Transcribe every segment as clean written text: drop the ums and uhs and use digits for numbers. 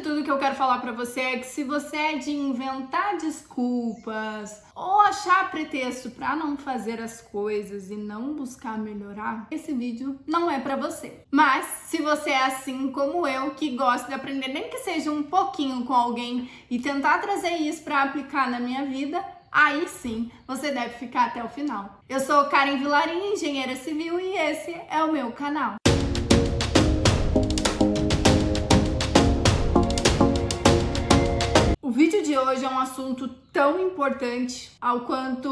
tudo que eu quero falar pra você é que se você é de inventar desculpas ou achar pretexto pra não fazer as coisas e não buscar melhorar, esse vídeo não é pra você. Mas se você é assim como eu, que gosta de aprender nem que seja um pouquinho com alguém e tentar trazer isso pra aplicar na minha vida, aí sim, você deve ficar até o final. Eu sou Karen Vilarin, engenheira civil, e esse é o meu canal. O vídeo de hoje é um assunto tão importante ao quanto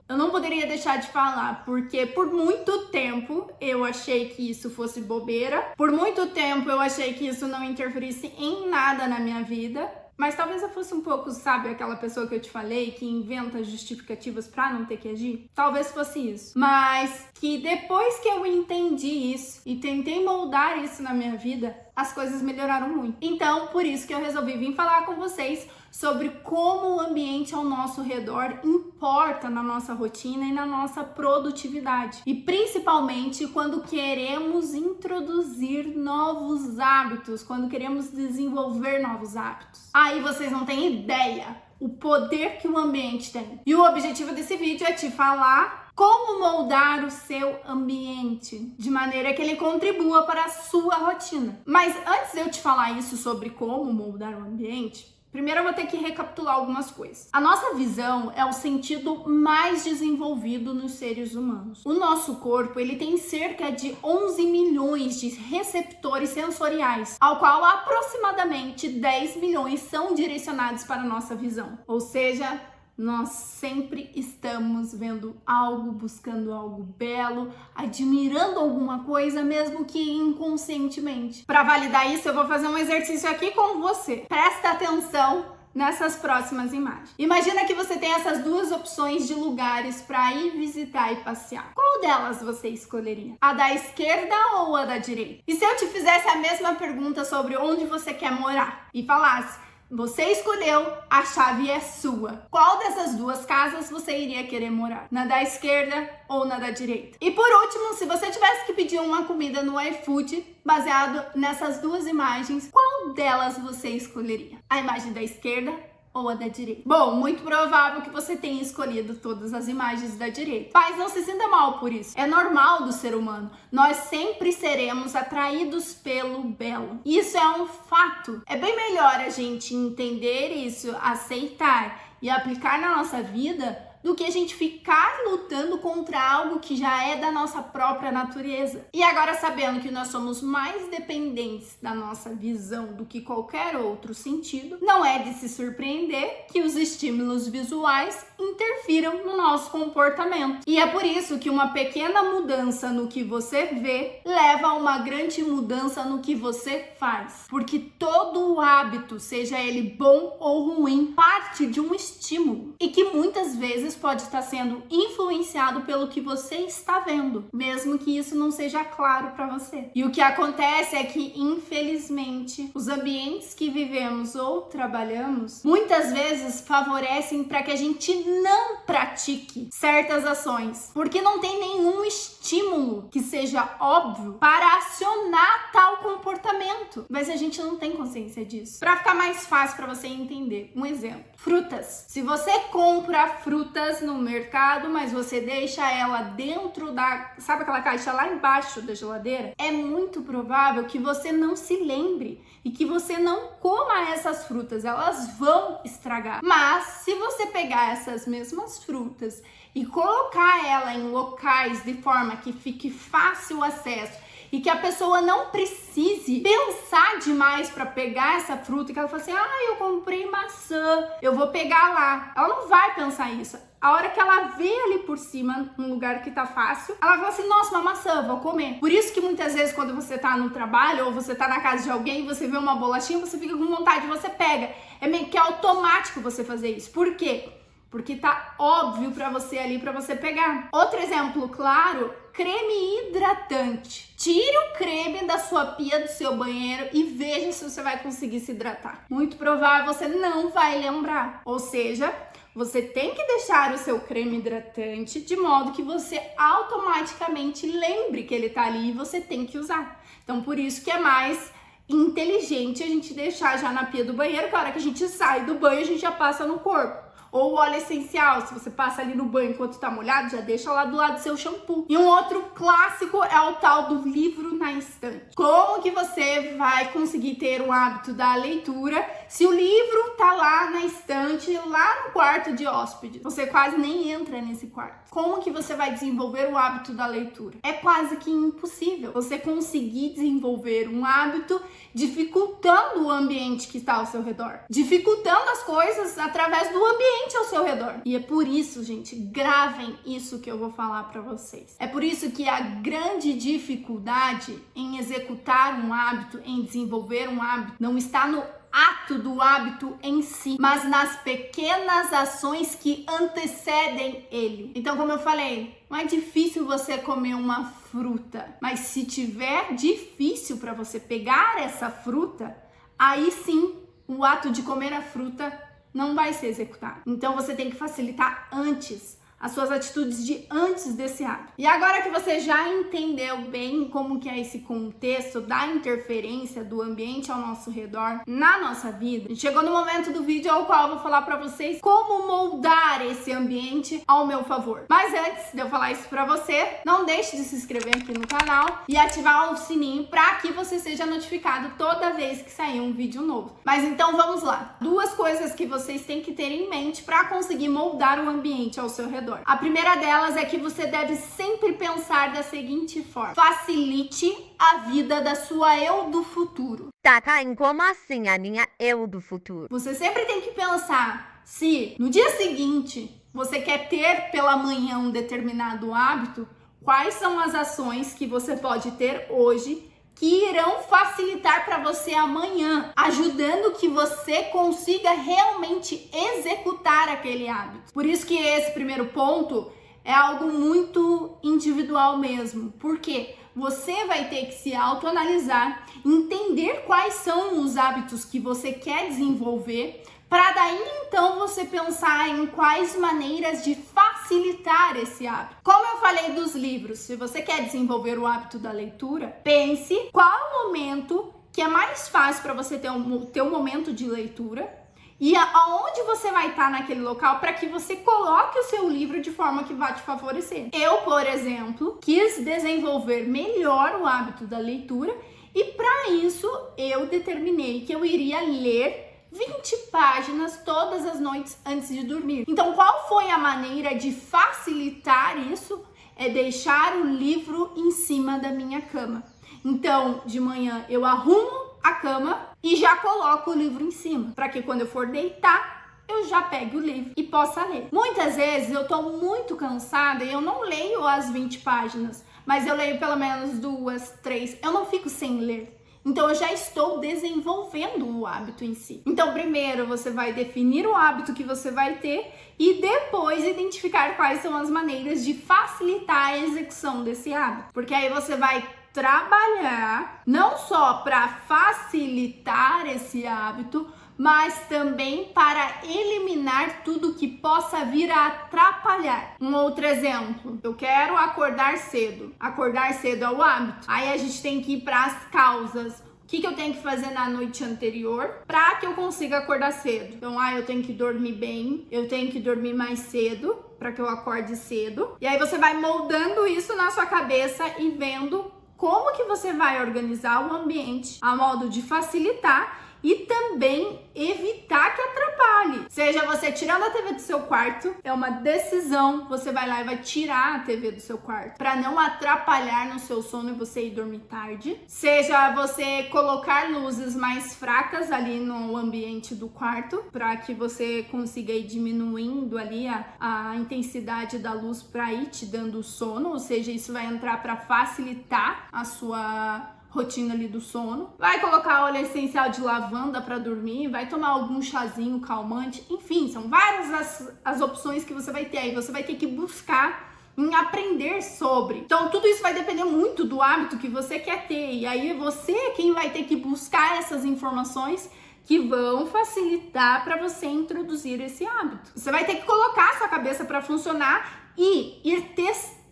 eu não poderia deixar de falar, porque por muito tempo eu achei que isso fosse bobeira, por muito tempo eu achei que isso não interferisse em nada na minha vida. Mas talvez eu fosse um pouco, sabe, aquela pessoa que eu te falei, que inventa justificativas pra não ter que agir? Talvez fosse isso. Mas que depois que eu entendi isso e tentei moldar isso na minha vida, as coisas melhoraram muito. Então, por isso que eu resolvi vir falar com vocês sobre como o ambiente ao nosso redor importa na nossa rotina e na nossa produtividade. E principalmente quando queremos introduzir novos hábitos, quando queremos desenvolver novos hábitos. Aí vocês não têm ideia o poder que o ambiente tem. E o objetivo desse vídeo é te falar como moldar o seu ambiente de maneira que ele contribua para a sua rotina. Mas antes de eu te falar isso sobre como moldar o ambiente, primeiro eu vou ter que recapitular algumas coisas. A nossa visão é o sentido mais desenvolvido nos seres humanos. O nosso corpo, ele tem cerca de 11 milhões de receptores sensoriais, ao qual aproximadamente 10 milhões são direcionados para a nossa visão. Ou seja, nós sempre estamos vendo algo, buscando algo belo, admirando alguma coisa, mesmo que inconscientemente. Para validar isso, eu vou fazer um exercício aqui com você. Presta atenção nessas próximas imagens. Imagina que você tem essas duas opções de lugares para ir visitar e passear. Qual delas você escolheria? A da esquerda ou a da direita? E se eu te fizesse a mesma pergunta sobre onde você quer morar e falasse: você escolheu, a chave é sua. Qual dessas duas casas você iria querer morar? Na da esquerda ou na da direita? E por último, se você tivesse que pedir uma comida no iFood, baseado nessas duas imagens, qual delas você escolheria? A imagem da esquerda ou a da direita? Bom, muito provável que você tenha escolhido todas as imagens da direita. Mas não se sinta mal por isso. É normal do ser humano. Nós sempre seremos atraídos pelo belo. Isso é um fato. É bem melhor a gente entender isso, aceitar e aplicar na nossa vida do que a gente ficar lutando contra algo que já é da nossa própria natureza. E agora, sabendo que nós somos mais dependentes da nossa visão do que qualquer outro sentido, não é de se surpreender que os estímulos visuais interfiram no nosso comportamento. E é por isso que uma pequena mudança no que você vê leva a uma grande mudança no que você faz. Porque todo o hábito, seja ele bom ou ruim, parte de um estímulo. E que muitas vezes pode estar sendo influenciado pelo que você está vendo, mesmo que isso não seja claro para você. E o que acontece é que, infelizmente, os ambientes que vivemos ou trabalhamos muitas vezes favorecem para que a gente não pratique certas ações, porque não tem nenhum estímulo que seja óbvio para acionar tal comportamento, mas a gente não tem consciência disso. Para ficar mais fácil para você entender, um exemplo: frutas. Se você compra frutas no mercado, mas você deixa ela dentro da, sabe aquela caixa lá embaixo da geladeira, é muito provável que você não se lembre e que você não coma essas frutas, elas vão estragar. Mas se você pegar essas mesmas frutas e colocar ela em locais de forma que fique fácil o acesso e que a pessoa não precise pensar demais para pegar essa fruta, que ela fala assim: ah, eu comprei maçã, eu vou pegar lá. Ela não vai pensar isso. A hora que ela vê ali por cima, num lugar que tá fácil, ela fala assim: nossa, uma maçã, vou comer. Por isso que muitas vezes quando você tá no trabalho ou você tá na casa de alguém, você vê uma bolachinha, você fica com vontade, você pega. É meio que automático você fazer isso. Por quê? Porque tá óbvio pra você ali, pra você pegar. Outro exemplo claro: creme hidratante. Tire o creme da sua pia do seu banheiro e veja se você vai conseguir se hidratar. Muito provável você não vai lembrar. Ou seja, você tem que deixar o seu creme hidratante de modo que você automaticamente lembre que ele tá ali e você tem que usar. Então, por isso que é mais inteligente a gente deixar já na pia do banheiro, que a hora que a gente sai do banho, a gente já passa no corpo. Ou o óleo essencial, se você passa ali no banho enquanto tá molhado, já deixa lá do lado do seu shampoo. E um outro clássico é o tal do livro na estante. Como que você vai conseguir ter um hábito da leitura se o livro tá lá na estante, lá no quarto de hóspede? Você quase nem entra nesse quarto. Como que você vai desenvolver o hábito da leitura? É quase que impossível você conseguir desenvolver um hábito dificultando o ambiente que está ao seu redor. Dificultando as coisas através do ambiente ao seu redor. E é por isso, gente, gravem isso que eu vou falar para vocês. É por isso que a grande dificuldade em executar um hábito, em desenvolver um hábito, não está no ato do hábito em si, mas nas pequenas ações que antecedem ele. Então, como eu falei, não é difícil você comer uma fruta, mas se tiver difícil para você pegar essa fruta, aí sim, o ato de comer a fruta não vai ser executado. Então, você tem que facilitar antes as suas atitudes de antes desse hábito. E agora que você já entendeu bem como que é esse contexto da interferência do ambiente ao nosso redor na nossa vida, a gente chegou no momento do vídeo ao qual eu vou falar para vocês como moldar esse ambiente ao meu favor. Mas antes de eu falar isso para você, não deixe de se inscrever aqui no canal e ativar o sininho para que você seja notificado toda vez que sair um vídeo novo. Mas então vamos lá. Duas coisas que vocês têm que ter em mente para conseguir moldar o ambiente ao seu redor. A primeira delas é que você deve sempre pensar da seguinte forma: facilite a vida da sua eu do futuro. Tá, Caim, como assim a minha eu do futuro? Você sempre tem que pensar se no dia seguinte você quer ter pela manhã um determinado hábito, quais são as ações que você pode ter hoje que irão facilitar para você amanhã, ajudando que você consiga realmente executar aquele hábito. Por isso que esse primeiro ponto é algo muito individual mesmo, porque você vai ter que se autoanalisar, entender quais são os hábitos que você quer desenvolver, para daí então você pensar em quais maneiras de facilitar esse hábito. Como eu falei dos livros, se você quer desenvolver o hábito da leitura, pense qual o momento que é mais fácil para você ter um momento de leitura e aonde você vai estar naquele local para que você coloque o seu livro de forma que vá te favorecer. Eu, por exemplo, quis desenvolver melhor o hábito da leitura e para isso eu determinei que eu iria ler 20 páginas todas as noites antes de dormir. Então, qual foi a maneira de facilitar isso? É deixar o livro em cima da minha cama. Então, de manhã eu arrumo a cama e já coloco o livro em cima, para que quando eu for deitar, eu já pegue o livro e possa ler. Muitas vezes eu tô muito cansada e eu não leio as 20 páginas, mas eu leio pelo menos 2, 3. Eu não fico sem ler. Então, eu já estou desenvolvendo o hábito em si. Então, primeiro você vai definir o hábito que você vai ter e depois identificar quais são as maneiras de facilitar a execução desse hábito. Porque aí você vai trabalhar não só para facilitar esse hábito, mas também para eliminar tudo que possa vir a atrapalhar. Um outro exemplo, eu quero acordar cedo. Acordar cedo é o hábito. Aí a gente tem que ir para as causas. O que eu tenho que fazer na noite anterior para que eu consiga acordar cedo? Então, eu tenho que dormir bem, eu tenho que dormir mais cedo para que eu acorde cedo. E aí você vai moldando isso na sua cabeça e vendo como que você vai organizar o ambiente a modo de facilitar e também evitar que atrapalhe. Seja você tirando a TV do seu quarto, é uma decisão, você vai lá e vai tirar a TV do seu quarto para não atrapalhar no seu sono e você ir dormir tarde. Seja você colocar luzes mais fracas ali no ambiente do quarto para que você consiga ir diminuindo ali a intensidade da luz para ir te dando sono, ou seja, isso vai entrar para facilitar a sua rotina ali do sono. Vai colocar óleo essencial de lavanda para dormir, vai tomar algum chazinho calmante, enfim, são várias as opções que você vai ter aí. Você vai ter que buscar em aprender sobre. Então, tudo isso vai depender muito do hábito que você quer ter. E aí você é quem vai ter que buscar essas informações que vão facilitar para você introduzir esse hábito. Você vai ter que colocar a sua cabeça para funcionar e ir testando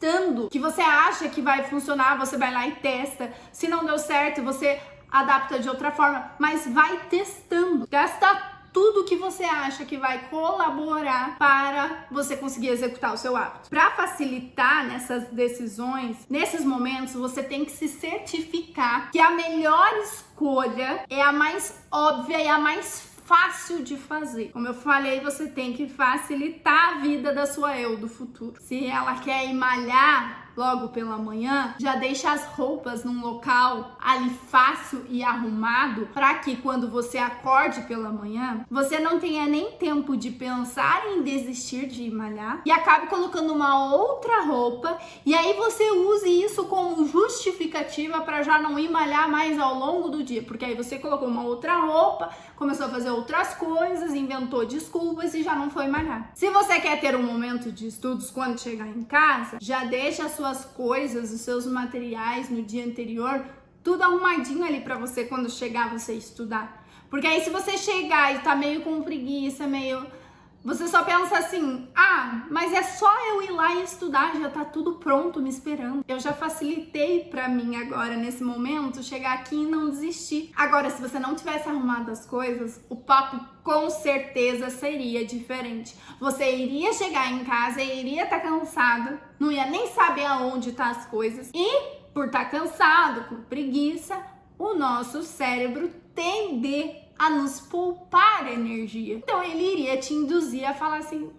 que você acha que vai funcionar, você vai lá e testa. Se não deu certo, você adapta de outra forma, mas vai testando. Gasta tudo que você acha que vai colaborar para você conseguir executar o seu hábito. Para facilitar nessas decisões, nesses momentos, você tem que se certificar que a melhor escolha é a mais óbvia e a mais fácil de fazer. Como eu falei, você tem que facilitar a vida da sua eu do futuro. Se ela quer ir malhar logo pela manhã, já deixa as roupas num local ali fácil e arrumado para que quando você acorde pela manhã, você não tenha nem tempo de pensar em desistir de ir malhar e acabe colocando uma outra roupa e aí você use isso como justificativa para já não ir malhar mais ao longo do dia, porque aí você colocou uma outra roupa, começou a fazer outras coisas, inventou desculpas e já não foi malhar. Se você quer ter um momento de estudos quando chegar em casa, já deixa as suas coisas, os seus materiais no dia anterior, tudo arrumadinho ali pra você quando chegar você estudar. Porque aí se você chegar e tá meio com preguiça, você só pensa assim, mas é só eu ir lá e estudar, já tá tudo pronto me esperando. Eu já facilitei pra mim agora, nesse momento, chegar aqui e não desistir. Agora, se você não tivesse arrumado as coisas, o papo com certeza seria diferente. Você iria chegar em casa e iria estar cansado, não ia nem saber aonde tá as coisas. E, por estar cansado, com preguiça, o nosso cérebro tende a nos poupar energia. Então ele iria te induzir a falar assim,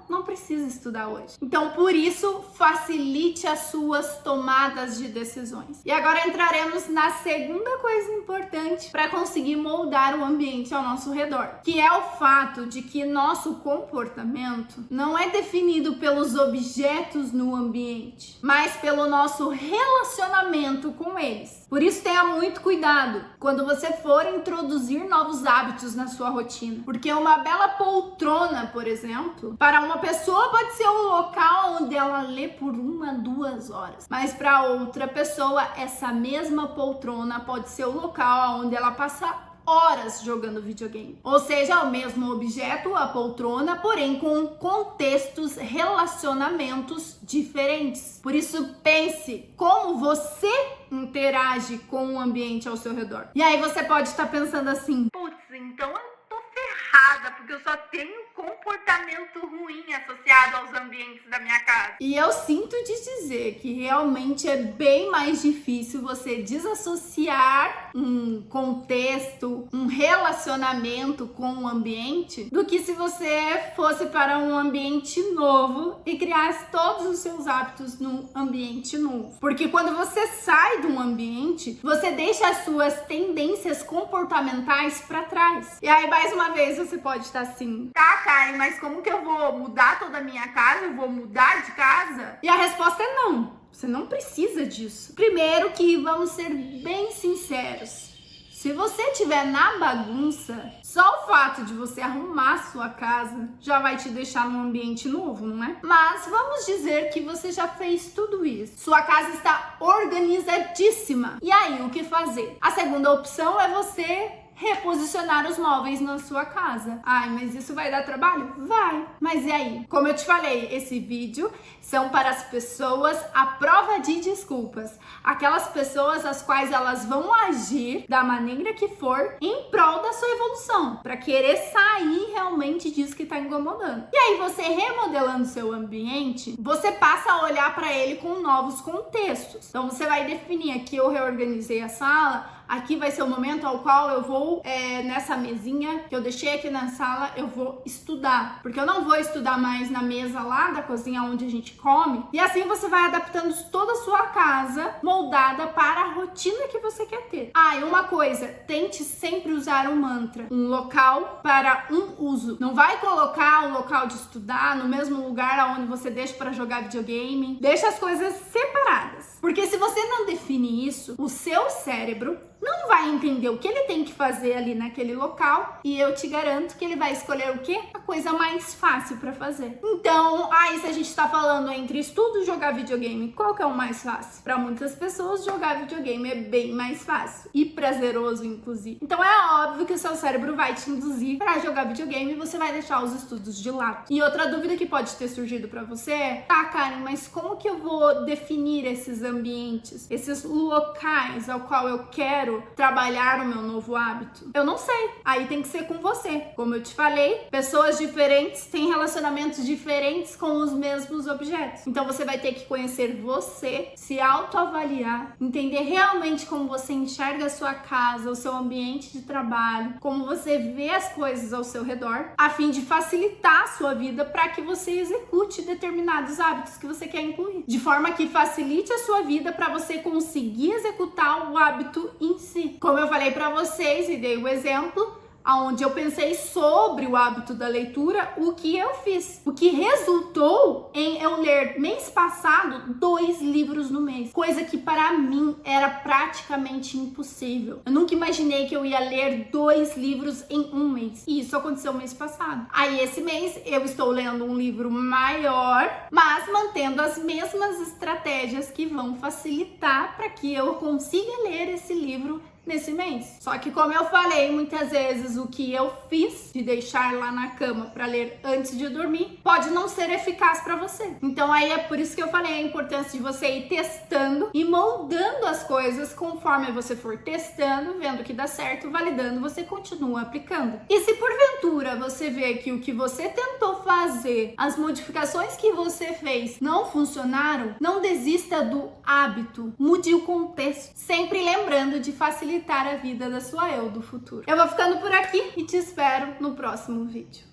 não precisa estudar hoje. Então por isso facilite as suas tomadas de decisões. E agora entraremos na segunda coisa importante para conseguir moldar o ambiente ao nosso redor, que é o fato de que nosso comportamento não é definido pelos objetos no ambiente, mas pelo nosso relacionamento com eles. Por isso tenha muito cuidado quando você for introduzir novos hábitos na sua rotina, porque uma bela poltrona, por exemplo, para uma pessoa pode ser um local onde ela lê por 1 a 2 horas, mas para outra pessoa essa mesma poltrona pode ser o local onde ela passa horas jogando videogame. Ou seja, o mesmo objeto, a poltrona, porém com contextos, relacionamentos diferentes. Por isso, pense como você interage com o ambiente ao seu redor. E aí você pode estar pensando assim, putz, então eu tô ferrada, porque eu só tenho comportamento ruim associado aos ambientes da minha casa. E eu sinto te dizer que realmente é bem mais difícil você desassociar um contexto, um relacionamento com o ambiente, do que se você fosse para um ambiente novo e criasse todos os seus hábitos num ambiente novo. Porque quando você sai de um ambiente, você deixa as suas tendências comportamentais para trás. E aí, mais uma vez, você pode estar assim, Karen, mas como que eu vou mudar toda a minha casa? Eu vou mudar de casa? E a resposta é não. Você não precisa disso. Primeiro que vamos ser bem sinceros. Se você estiver na bagunça, só o fato de você arrumar a sua casa já vai te deixar num ambiente novo, não é? Mas vamos dizer que você já fez tudo isso. Sua casa está organizadíssima. E aí, o que fazer? A segunda opção é você reposicionar os móveis na sua casa. Ai, mas isso vai dar trabalho? Vai. Mas e aí? Como eu te falei, esse vídeo são para as pessoas à prova de desculpas. Aquelas pessoas as quais elas vão agir da maneira que for em prol da sua evolução, para querer sair realmente disso que tá incomodando. E aí você remodelando seu ambiente, você passa a olhar para ele com novos contextos. Então você vai definir aqui, eu reorganizei a sala, aqui vai ser o momento ao qual eu vou, nessa mesinha que eu deixei aqui na sala, eu vou estudar. Porque eu não vou estudar mais na mesa lá da cozinha onde a gente come. E assim você vai adaptando toda a sua casa moldada para a rotina que você quer ter. Ah, e uma coisa, tente sempre usar um mantra. Um local para um uso. Não vai colocar o local de estudar no mesmo lugar onde você deixa para jogar videogame. Deixa as coisas separadas. Porque se você não definir isso, o seu cérebro não vai entender o que ele tem que fazer ali naquele local e eu te garanto que ele vai escolher o quê? A coisa mais fácil para fazer. Então, se a gente tá falando entre estudo e jogar videogame, qual que é o mais fácil? Para muitas pessoas, jogar videogame é bem mais fácil e prazeroso, inclusive. Então é óbvio que o seu cérebro vai te induzir para jogar videogame e você vai deixar os estudos de lado. E outra dúvida que pode ter surgido para você é, tá, Karen, mas como que eu vou definir esses ambientes, esses locais ao qual eu quero quero trabalhar o meu novo hábito? Eu não sei. Aí tem que ser com você. Como eu te falei, pessoas diferentes têm relacionamentos diferentes com os mesmos objetos. Então você vai ter que conhecer você, se autoavaliar, entender realmente como você enxerga a sua casa, o seu ambiente de trabalho, como você vê as coisas ao seu redor, a fim de facilitar a sua vida para que você execute determinados hábitos que você quer incluir, de forma que facilite a sua vida para você conseguir executar o hábito em si. Como eu falei para vocês e dei o exemplo, onde eu pensei sobre o hábito da leitura, o que eu fiz. O que resultou em eu ler mês passado 2 livros no mês. Coisa que para mim era praticamente impossível. Eu nunca imaginei que eu ia ler 2 livros em um mês. E isso aconteceu mês passado. Aí esse mês eu estou lendo um livro maior, mas mantendo as mesmas estratégias que vão facilitar para que eu consiga ler esse livro nesse mês. Só que, como eu falei, muitas vezes o que eu fiz de deixar lá na cama para ler antes de dormir pode não ser eficaz para você. Então aí é por isso que eu falei a importância de você ir testando e moldando as coisas conforme você for testando, vendo que dá certo, validando, você continua aplicando. E se porventura você vê que o que você tentou fazer, as modificações que você fez não funcionaram, não desista do hábito, mude o contexto, sempre lembrando de facilitar a vida da sua eu do futuro. Eu vou ficando por aqui e te espero no próximo vídeo.